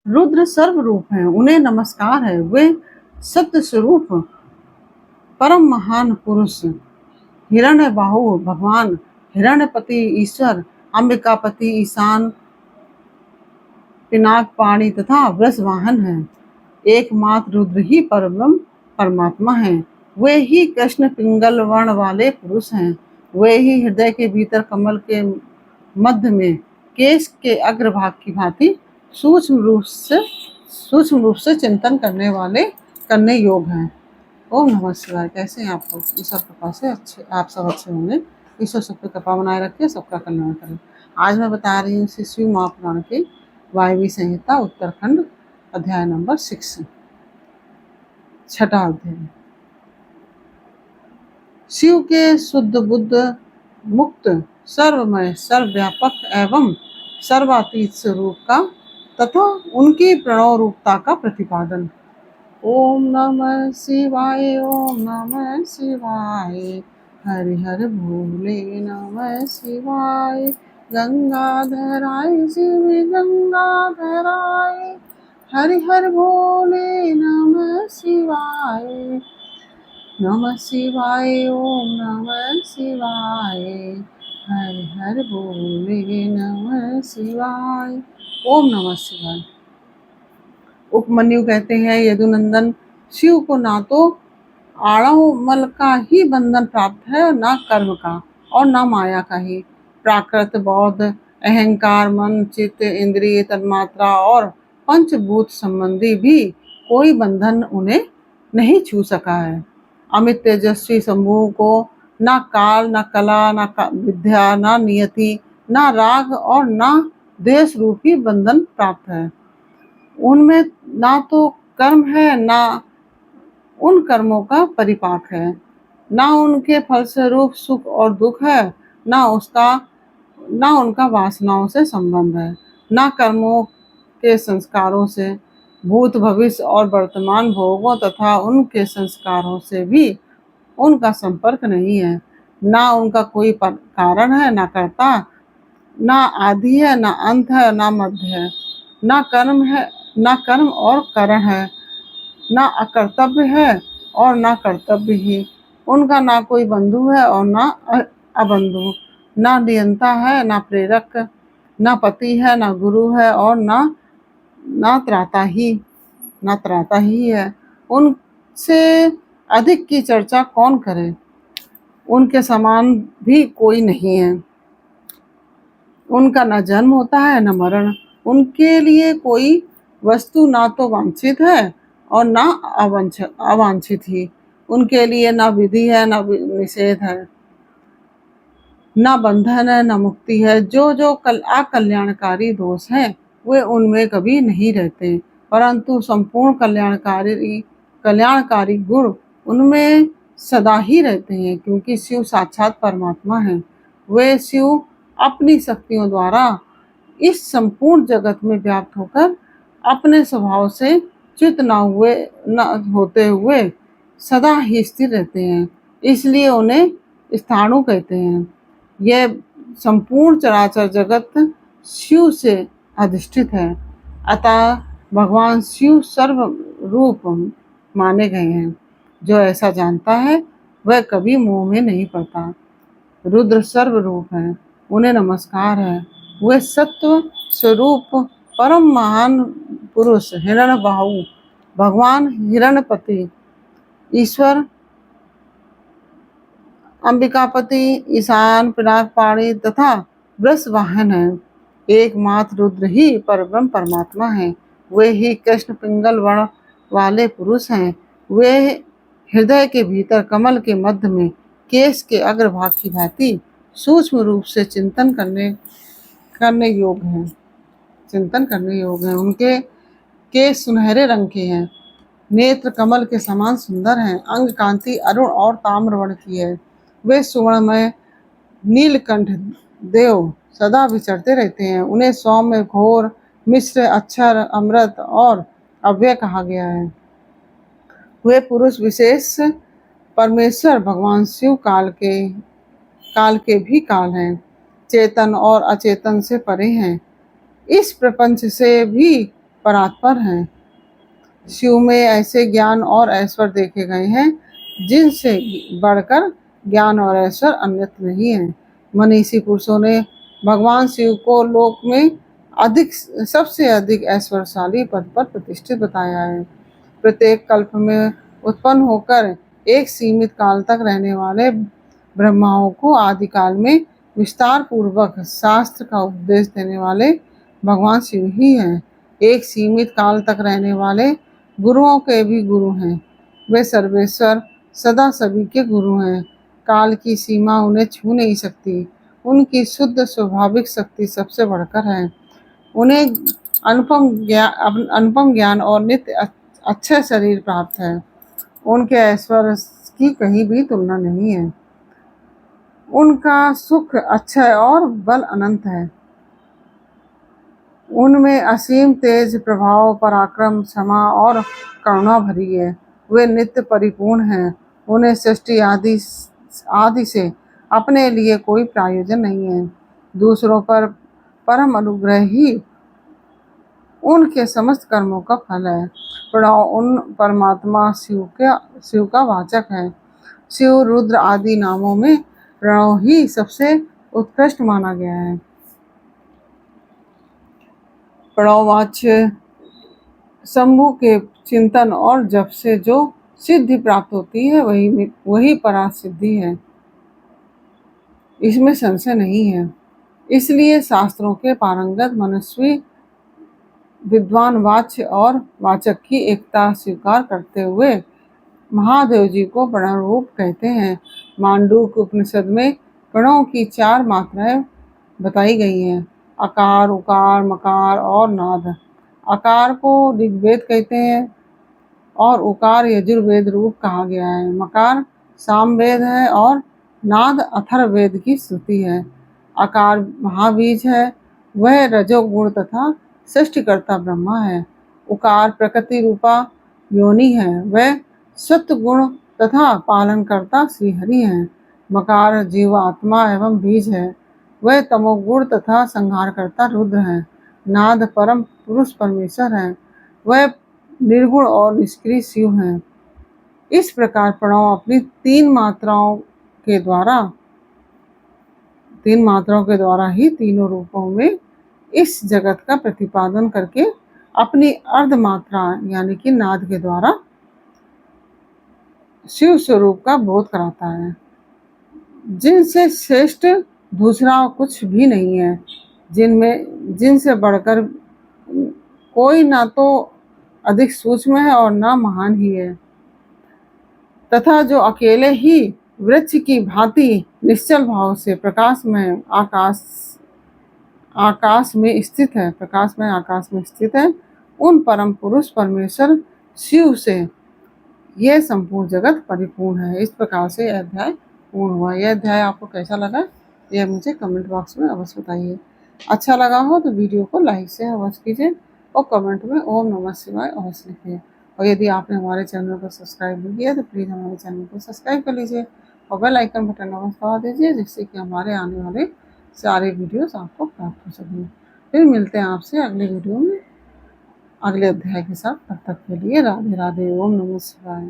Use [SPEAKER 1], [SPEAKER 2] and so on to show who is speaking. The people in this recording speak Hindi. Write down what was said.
[SPEAKER 1] रुद्र सर्वरूप हैं, उन्हें नमस्कार है। वे सत्य स्वरूप परम महान पुरुष हिरण्यबाहु भगवान, हिरण्यपति ईश्वर, अंबिकापति ईशान, पिनाकपाणि तथा वृषवाहन है। एकमात्र रुद्र ही परब्रह्म परमात्मा है। वे ही कृष्ण पिंगल वर्ण वाले पुरुष हैं। वे ही हृदय के भीतर कमल के मध्य में केश के अग्रभाग की भांति सूक्ष्म रूप से चिंतन करने योग हैं। ओम नमः शिवाय। कैसे हैं आप लोग? ईश्वर कृपा से अच्छे, आप सब अच्छे होंगे। ईश्वर सब पे कृपा बनाए रखे, सबका कल्याण करें। आज मैं बता रही हूँ श्री शिव महापुराण के वायवी संहिता उत्तरखंड अध्याय नंबर 6, छठा अध्याय। शिव के शुद्ध बुद्ध मुक्त सर्वमय सर्वव्यापक एवं सर्वातीत स्वरूप का तथा उनकी प्रणव रूपता का प्रतिपादन। ओम नमः शिवाय, ओम नमः शिवाय, हरि हर भोले नमः शिवाय, गंगाधराय शिव गंगाधराय, हरि हर भोले नमः शिवाय, नमः शिवाय, ओम नमः शिवाय, हरि हर भोले नमः शिवाय। ओम नमः शिवाय। उपमन्यु कहते हैं, यदुनंदन, शिव को ना तो आड़वमल का ही बंधन प्राप्त है, ना कर्म का और ना माया का ही। प्राकृत बौद्ध अहंकार, मन, चित्त, इंद्रिय, तन्मात्रा और पंचभूत संबंधी भी कोई बंधन उन्हें नहीं छू सका है। अमित तेजस्वी शंभु को ना काल, ना कला, ना विद्या, ना नियति, ना राग और ना देश रूपी बंधन प्राप्त है। उनमें ना तो कर्म है, ना उन कर्मों का परिपाक है, ना उनके फलस्वरूप सुख और दुख है, ना उनका वासनाओं से संबंध है, ना कर्मों के संस्कारों से भूत भविष्य और वर्तमान भोगों तथा उनके संस्कारों से भी उनका संपर्क नहीं है। ना उनका कोई कारण है, ना कर्ता, ना आदि है, ना अंत है, ना मध्य है, ना कर्म और कारण है, ना अकर्तव्य है और ना कर्तव्य ही। उनका ना कोई बंधु है और ना अबंधु, ना नियंता है, ना प्रेरक, ना पति है, ना गुरु है और ना त्राता ही है। उनसे अधिक की चर्चा कौन करे? उनके समान भी कोई नहीं है। उनका न जन्म होता है न मरण। उनके लिए कोई वस्तु ना तो वांछित है और ना अवांछित ही। उनके लिए ना विधि है, ना निषेध है, ना बंधन है, ना मुक्ति है। जो अकल्याणकारी दोष है वे उनमें कभी नहीं रहते, परंतु संपूर्ण कल्याणकारी गुण उनमें सदा ही रहते हैं, क्योंकि शिव साक्षात परमात्मा है। वे शिव अपनी शक्तियों द्वारा इस संपूर्ण जगत में व्याप्त होकर अपने स्वभाव से च्युत न होते हुए सदा ही स्थिर रहते हैं, इसलिए उन्हें स्थाणु कहते हैं। यह संपूर्ण चराचर जगत शिव से अधिष्ठित है, अतः भगवान शिव सर्व रूप माने गए हैं। जो ऐसा जानता है वह कभी मोह में नहीं पड़ता। रुद्र सर्व रूप है, उन्हें नमस्कार है। वे सत्व स्वरूप परम महान पुरुष हिरण्यबाहु भगवान, हिरण्यपति ईश्वर, अंबिकापति ईशान, पिनाकपाणि तथा वृषवाहन है। एकमात्र रुद्र ही परब्रह्म परमात्मा है। वे ही कृष्ण पिंगल वर्ण वाले पुरुष हैं। वे हृदय के भीतर कमल के मध्य में केश के अग्रभाग की भांति सूक्ष्म रूप से चिंतन करने योग हैं। उनके केश सुनहरे रंग के हैं, नेत्र कमल के समान सुंदर हैं, अंग कांति अरुण और ताम्रवर्ण की है। वे सुवर्णमय नीलकंठ देव सदा विचरते रहते हैं। उन्हें सौम्य, घोर, मिश्र, अक्षर, अमृत और अव्यय कहा गया है। वे पुरुष विशेष परमेश्वर भगवान शिव काल के भी काल हैं, चेतन और अचेतन से परे हैं, इस प्रपंच से भी परात्पर हैं। शिव में ऐसे ज्ञान और ऐश्वर्य देखे गए हैं जिनसे बढ़कर ज्ञान और ऐश्वर्य अन्यत्र नहीं है। मनीषी पुरुषों ने भगवान शिव को लोक में सबसे अधिक ऐश्वर्यशाली पद पर प्रतिष्ठित बताया है। प्रत्येक कल्प में उत्पन्न होकर एक सीमित काल तक रहने वाले ब्रह्माओं को आदिकाल में विस्तार पूर्वक शास्त्र का उपदेश देने वाले भगवान शिव ही हैं। एक सीमित काल तक रहने वाले गुरुओं के भी गुरु हैं। वे सर्वेश्वर सदा सभी के गुरु हैं। काल की सीमा उन्हें छू नहीं सकती। उनकी शुद्ध स्वाभाविक शक्ति सबसे बढ़कर है। उन्हें अनुपम ज्ञान और नित्य अच्छा शरीर प्राप्त है। उनके ऐश्वर्य की कहीं भी तुलना नहीं है। उनका सुख अक्षय और बल अनंत है। उनमें असीम तेज, प्रभाव, पराक्रम, क्षमा और करुणा भरी है। वे नित्य परिपूर्ण हैं। उन्हें सृष्टि आदि से अपने लिए कोई प्रयोजन नहीं है। दूसरों पर परम अनुग्रह ही उनके समस्त कर्मों का फल है। प्रणव उन परमात्मा शिव का वाचक है। शिव, रुद्र आदि नामों में प्रणव ही सबसे उत्कृष्ट माना गया है। प्रणववाच्य शंभु के चिंतन और जप से जो सिद्धि प्राप्त होती है वही परासिद्धि है। इसमें संशय नहीं है। इसलिए शास्त्रों के पारंगत मनस्वी विद्वान वाच्य और वाचक की एकता स्वीकार करते हुए महादेव जी को प्रणव रूप कहते हैं। मांडूक्य उपनिषद में प्रणव की 4 मात्राएं बताई गई हैं: अकार, उकार, मकार और नाद। अकार को ऋग्वेद कहते हैं और उकार यजुर्वेद रूप कहा गया है। मकार सामवेद है और नाद अथर्ववेद की श्रुति है। अकार महाबीज है, वह रजोगुण तथा सृष्टिकर्ता ब्रह्मा है। उकार प्रकृति रूपा योनि है, वह सत्व गुण तथा पालनकर्ता श्रीहरि है। मकार जीवात्मा एवं बीज है, वह तमोगुण तथा संहारकर्ता रुद्र है। नाद परम पुरुष परमेश्वर है, वह निर्गुण और निष्क्रिय शिव हैं। इस प्रकार प्रणव अपनी 3 मात्राओं के द्वारा ही तीनों रूपों में इस जगत का प्रतिपादन करके अपनी अर्ध मात्रा यानी कि नाद के द्वारा शिव स्वरूप का बोध कराता है, जिनसे श्रेष्ठ दूसरा कुछ भी नहीं है, जिनसे बढ़कर कोई ना तो अधिक सूक्ष्म है और ना महान ही है, तथा जो अकेले ही वृक्ष की भांति निश्चल भाव से प्रकाश में आकाश में स्थित है। उन परम पुरुष परमेश्वर शिव से यह संपूर्ण जगत परिपूर्ण है। इस प्रकार से यह अध्याय पूर्ण हुआ। यह अध्याय आपको कैसा लगा यह मुझे कमेंट बॉक्स में अवश्य बताइए। अच्छा लगा हो तो वीडियो को लाइक से अवश्य कीजिए और कमेंट में ओम नमः शिवाय अवश्य लिखिए। और यदि आपने हमारे चैनल को सब्सक्राइब नहीं किया तो प्लीज़ हमारे चैनल को सब्सक्राइब कर लीजिए और बेल आइकन बटन अवश्य दबा दीजिए, जिससे कि हमारे आने वाले सारे वीडियोस आपको प्राप्त हो सकें। फिर मिलते हैं आपसे अगले वीडियो में अगले अध्याय के साथ। तब तक के लिए राधे राधे, ओम नमः शिवाय।